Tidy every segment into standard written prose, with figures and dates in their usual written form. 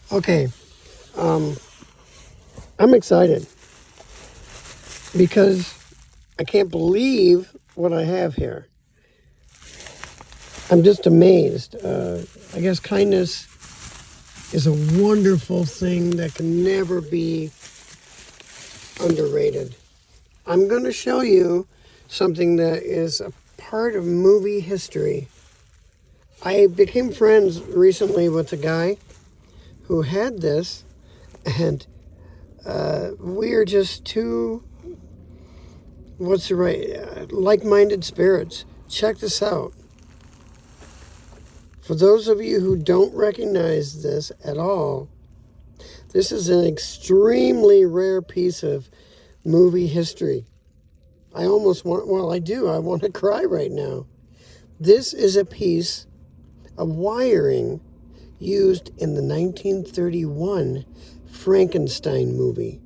Okay, I'm excited because I can't believe what I have here. I'm just amazed. I guess kindness is a wonderful thing that can never be underrated. I'm going to show you something that is a part of movie history. I became friends recently with a guy who had this, and we are just two, like-minded spirits. Check this out. For those of you who don't recognize this at all, this is an extremely rare piece of movie history. I want to cry right now. This is a piece of wiring used in the 1931 Frankenstein movie.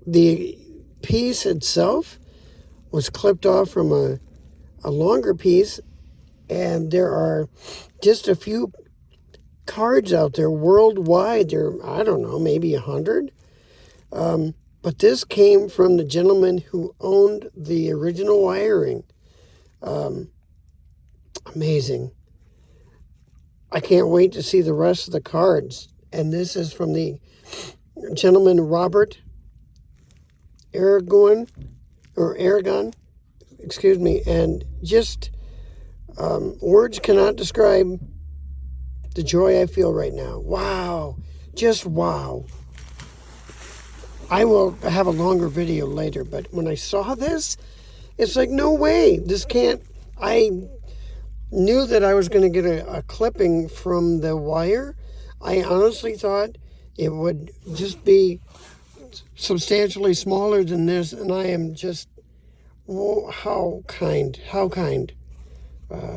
The piece itself was clipped off from a longer piece, and there are just a few cards out there worldwide. There are, I don't know, maybe 100. But this came from the gentleman who owned the original wiring. Amazing. I can't wait to see the rest of the cards. And this is from the gentleman Robert Aragon, excuse me. And just words cannot describe the joy I feel right now. Wow. Just wow. I will have a longer video later, but when I saw this, it's like, no way. This can't. I knew that I was going to get a clipping from the wire. I honestly thought it would just be substantially smaller than this, and I am just, oh, how kind.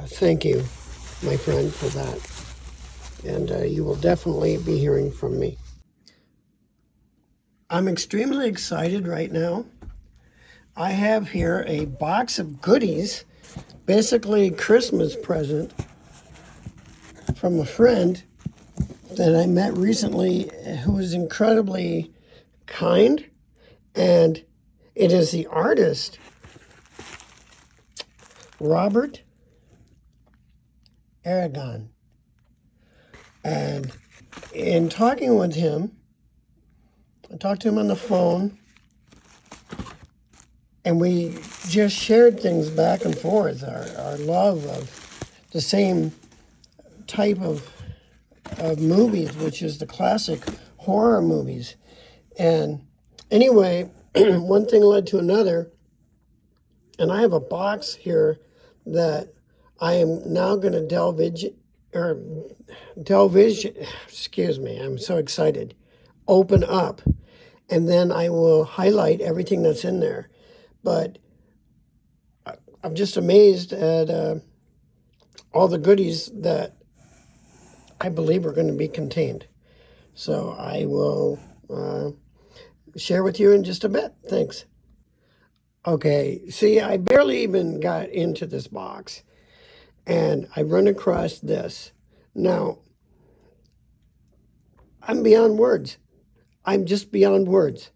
Thank you, my friend, for that. And you will definitely be hearing from me. I'm extremely excited right now. I have here a box of goodies, basically a Christmas present from a friend that I met recently who was incredibly kind, and it is the artist Robert Aragon. And in talking with him, I talked to him on the phone, and we just shared things back and forth, our love of the same type of movies, which is the classic horror movies. And anyway, one thing led to another, and I have a box here that I am now going to excuse me, I'm so excited, open up, and then I will highlight everything that's in there. But I'm just amazed at all the goodies that I believe are going to be contained. So I will share with you in just a bit. Thanks. Okay, see, I barely even got into this box, and I run across this. Now, I'm beyond words. I'm just beyond words.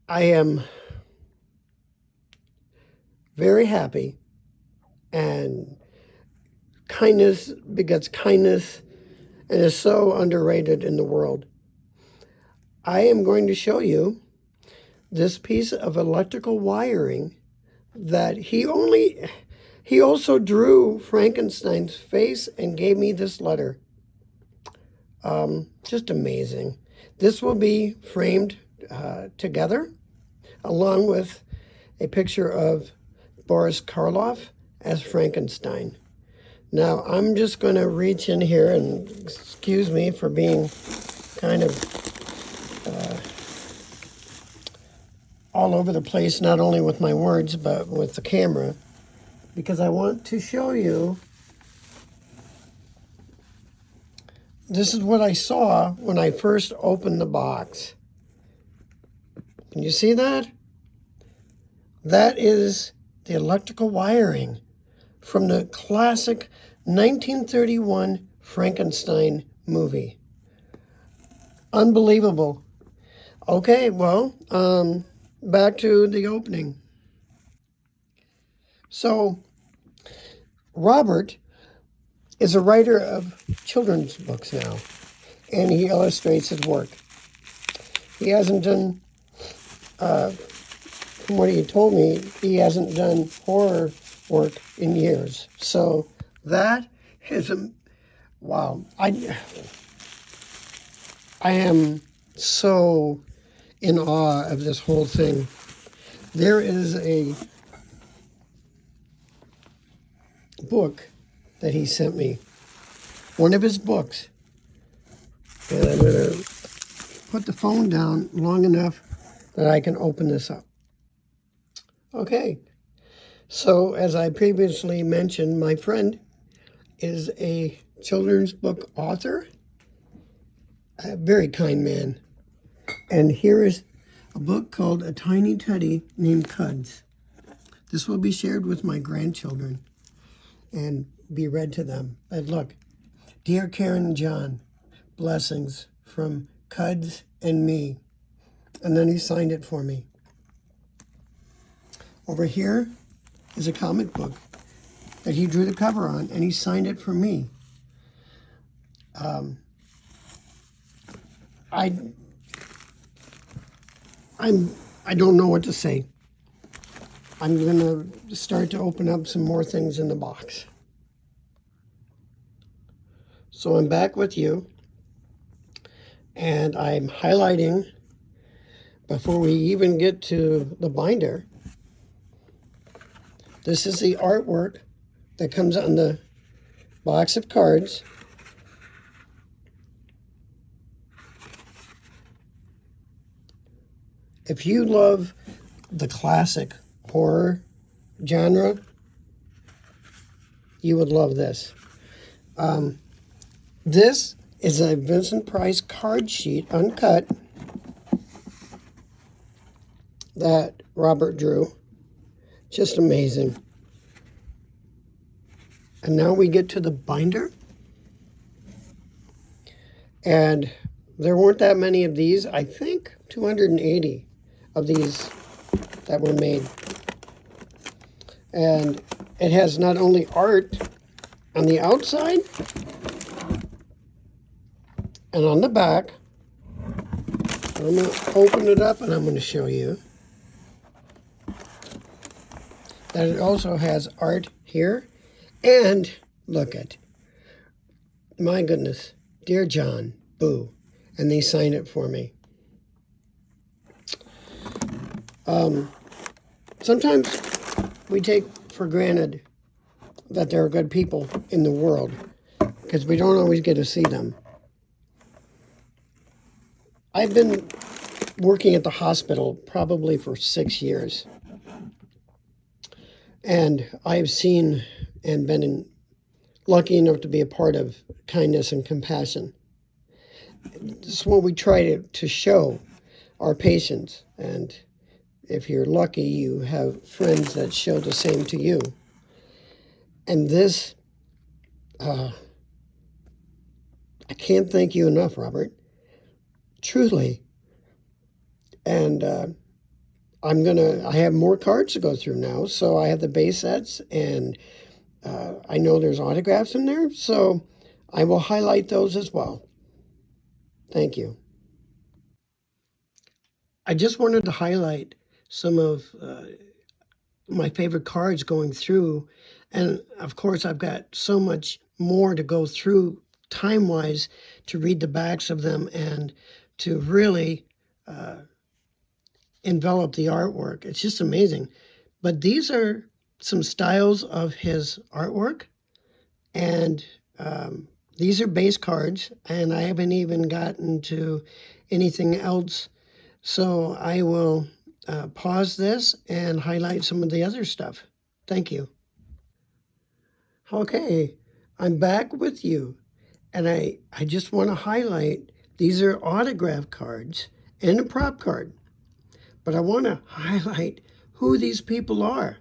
I am very happy, and kindness begets kindness and is so underrated in the world. I am going to show you this piece of electrical wiring that he also drew Frankenstein's face and gave me this letter. Just amazing. This will be framed together along with a picture of Boris Karloff as Frankenstein. Now, I'm just going to reach in here, and excuse me for being kind of all over the place, not only with my words, but with the camera, because I want to show you. This is what I saw when I first opened the box. Can you see that? That is the electrical wiring from the classic 1931 Frankenstein movie. Unbelievable. Okay, well, back to the opening. So, Robert is a writer of children's books now, and he illustrates his work. He hasn't done, from what he told me, he hasn't done horror work in years. So that is wow. I am so in awe of this whole thing. There is a book that he sent me, one of his books, and I'm going to put the phone down long enough that I can open this up. Okay, so as I previously mentioned, my friend is a children's book author, a very kind man, and here is a book called A Tiny Teddy Named Cuds. This will be shared with my grandchildren and be read to them. And look, dear Karen and John, blessings from Cuds and me. And then he signed it for me. Over here is a comic book that he drew the cover on, and he signed it for me. I don't know what to say. I'm going to start to open up some more things in the box. So I'm back with you, and I'm highlighting, before we even get to the binder, this is the artwork that comes on the box of cards. If you love the classic horror genre, you would love this. This is a Vincent Price card sheet, uncut, that Robert drew. Just amazing. And now we get to the binder. And there weren't that many of these. I think 280 of these that were made. And it has not only art on the outside and on the back. I'm going to open it up and I'm going to show you that it also has art here. And look at, my goodness, dear John, boo. And they signed it for me. Sometimes we take for granted that there are good people in the world because we don't always get to see them. I've been working at the hospital probably for 6 years. And I've seen and been lucky enough to be a part of kindness and compassion. This is what we try to show our patients. And if you're lucky, you have friends that show the same to you. And this, I can't thank you enough, Robert. Truly. And I have more cards to go through now. So I have the base sets, and I know there's autographs in there. So I will highlight those as well. Thank you. I just wanted to highlight some of my favorite cards going through. And of course, I've got so much more to go through time-wise to read the backs of them and to really envelop the artwork. It's just amazing. But these are some styles of his artwork. And these are base cards, and I haven't even gotten to anything else. So I will pause this and highlight some of the other stuff. Thank you. Okay, I'm back with you. And I just want to highlight, these are autograph cards and a prop card. But I want to highlight who these people are.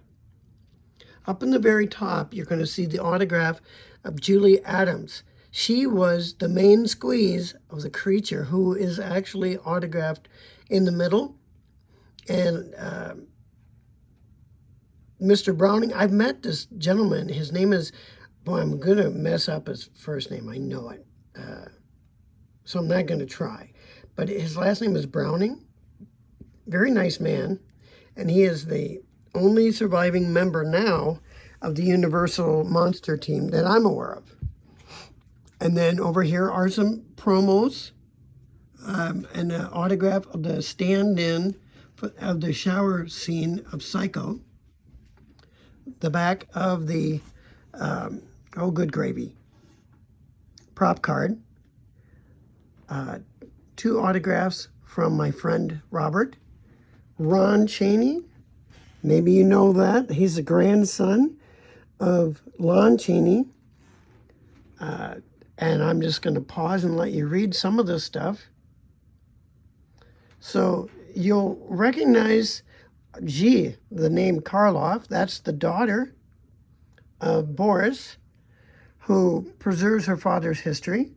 Up in the very top, you're going to see the autograph of Julie Adams. She was the main squeeze of the creature, who is actually autographed in the middle. And Mr. Browning, I've met this gentleman. His name is, boy, I'm going to mess up his first name. I know it. So I'm not going to try. But his last name is Browning. Very nice man. And he is the only surviving member now of the Universal Monster team that I'm aware of. And then over here are some promos and an autograph of the stand-in of the shower scene of Psycho. The back of the, oh, good gravy, prop card. 2 autographs from my friend Robert. Ron Chaney, maybe you know that. He's the grandson of Lon Chaney. And I'm just going to pause and let you read some of this stuff. So you'll recognize, the name Karloff. That's the daughter of Boris, who preserves her father's history.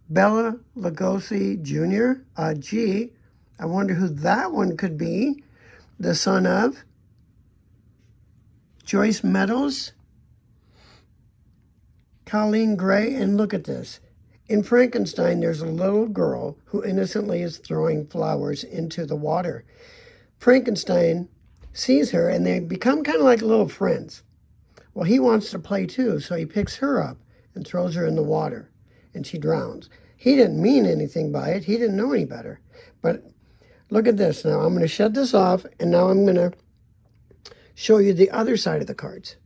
Bela Lugosi Jr. I wonder who that one could be. The son of Joyce Meadows, Colleen Gray, and look at this. In Frankenstein, there's a little girl who innocently is throwing flowers into the water. Frankenstein sees her, and they become kind of like little friends. Well, he wants to play too, so he picks her up and throws her in the water, and she drowns. He didn't mean anything by it. He didn't know any better. But look at this now. I'm going to shut this off, and now I'm going to show you the other side of the cards.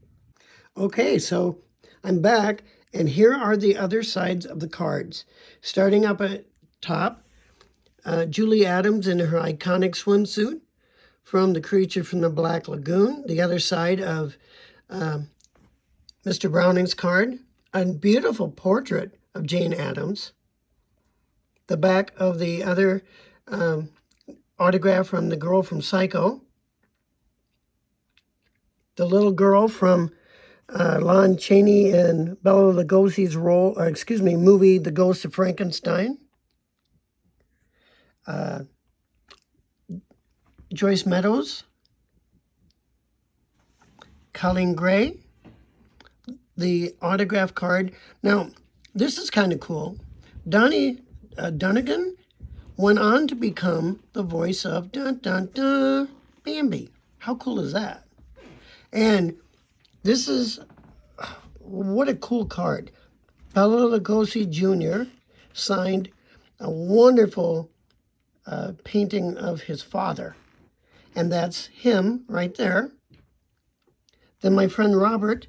Okay, so I'm back, and here are the other sides of the cards. Starting up at top, Julie Adams in her iconic swimsuit from The Creature from the Black Lagoon. The other side of Mr. Browning's card, a beautiful portrait of Jane Addams. The back of the other autograph from the girl from Psycho. The little girl from Lon Chaney and Bela Lugosi's movie, The Ghost of Frankenstein. Joyce Meadows. Colleen Gray. The autograph card. Now, this is kind of cool. Donnie Dunagan went on to become the voice of Bambi. How cool is that? And this is, what a cool card. Bela Lugosi Jr. signed a wonderful painting of his father. And that's him right there. Then my friend Robert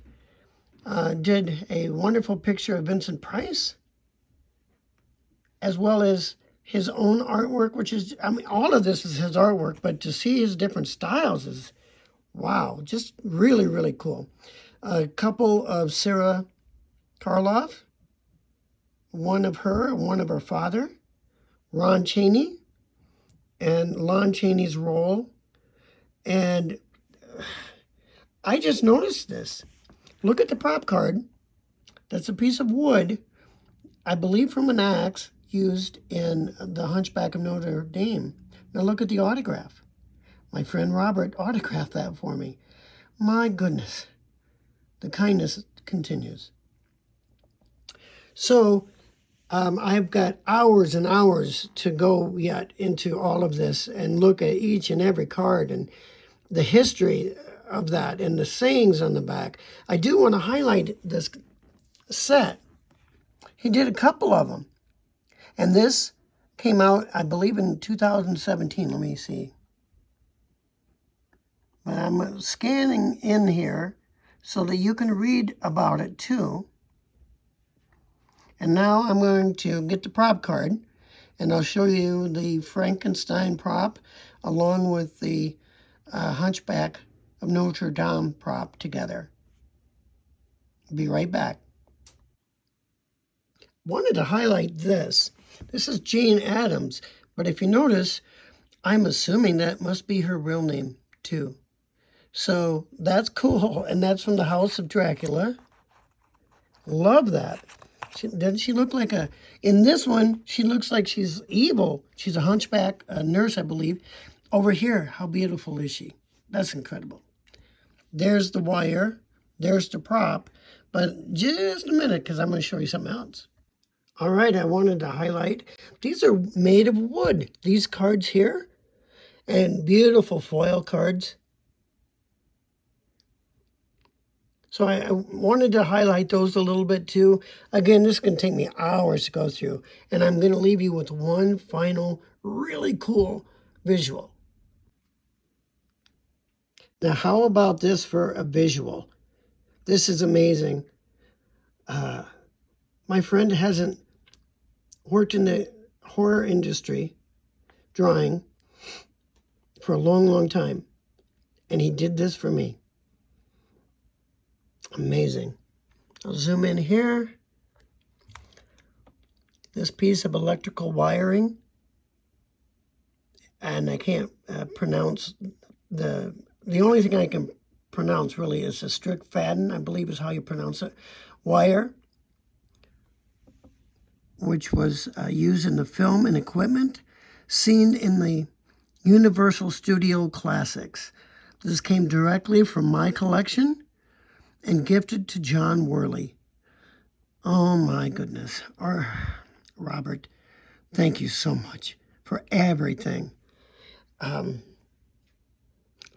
did a wonderful picture of Vincent Price, as well as his own artwork, which is, I mean, all of this is his artwork, but to see his different styles is, wow, just really, really cool. A couple of Sarah Karloff, one of her and one of her father, Ron Chaney, and Lon Chaney's role. And I just noticed this. Look at the prop card. That's a piece of wood, I believe from an axe used in The Hunchback of Notre Dame. Now look at the autograph. My friend Robert autographed that for me. My goodness. The kindness continues. So I've got hours and hours to go yet into all of this and look at each and every card and the history of that and the sayings on the back. I do want to highlight this set. He did a couple of them. And this came out, I believe, in 2017. Let me see. But I'm scanning in here so that you can read about it too. And now I'm going to get the prop card, and I'll show you the Frankenstein prop along with the Hunchback of Notre Dame prop together. Be right back. Wanted to highlight this. This is Jane Addams, but if you notice, I'm assuming that must be her real name too. So that's cool, and that's from the House of Dracula. Love that. Doesn't she look like a... In this one, she looks like she's evil. She's a hunchback, a nurse, I believe. Over here, how beautiful is she? That's incredible. There's the wire. There's the prop. But just a minute, because I'm going to show you something else. All right, I wanted to highlight. These are made of wood. These cards here. And beautiful foil cards. So I wanted to highlight those a little bit too. Again, this can take me hours to go through. And I'm going to leave you with one final really cool visual. Now, how about this for a visual? This is amazing. My friend hasn't worked in the horror industry, drawing, for a long, long time. And he did this for me. Amazing. I'll zoom in here. This piece of electrical wiring. And I can't pronounce the only thing I can pronounce really is a strict Fadden, I believe is how you pronounce it, wire, which was used in the film and equipment seen in the Universal Studio Classics. This came directly from my collection and gifted to John Worley. Oh my goodness. Robert, thank you so much for everything.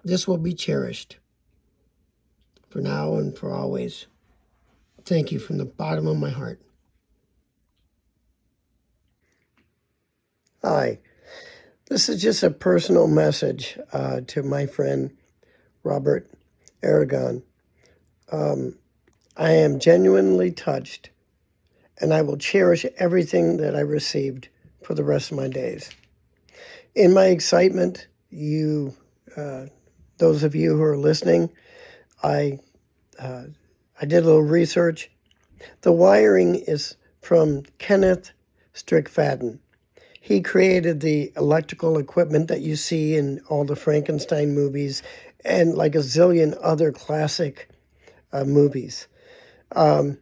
This will be cherished for now and for always. Thank you from the bottom of my heart. Hi, this is just a personal message to my friend Robert Aragon. I am genuinely touched, and I will cherish everything that I received for the rest of my days. In my excitement, those of you who are listening, I did a little research. The wiring is from Kenneth Strickfaden. He created the electrical equipment that you see in all the Frankenstein movies and like a zillion other classic movies. I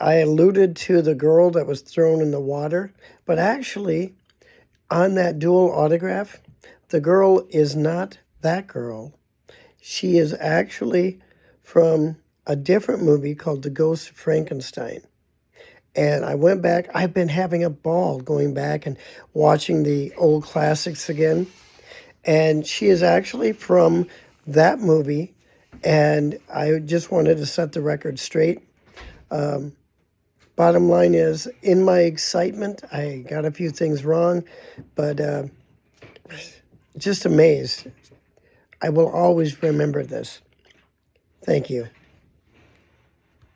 alluded to the girl that was thrown in the water, but actually on that dual autograph, the girl is not that girl. She is actually from a different movie called The Ghost of Frankenstein. And I went back. I've been having a ball going back and watching the old classics again. And she is actually from that movie. And I just wanted to set the record straight. Bottom line is, in my excitement, I got a few things wrong, but just amazed. I will always remember this. Thank you.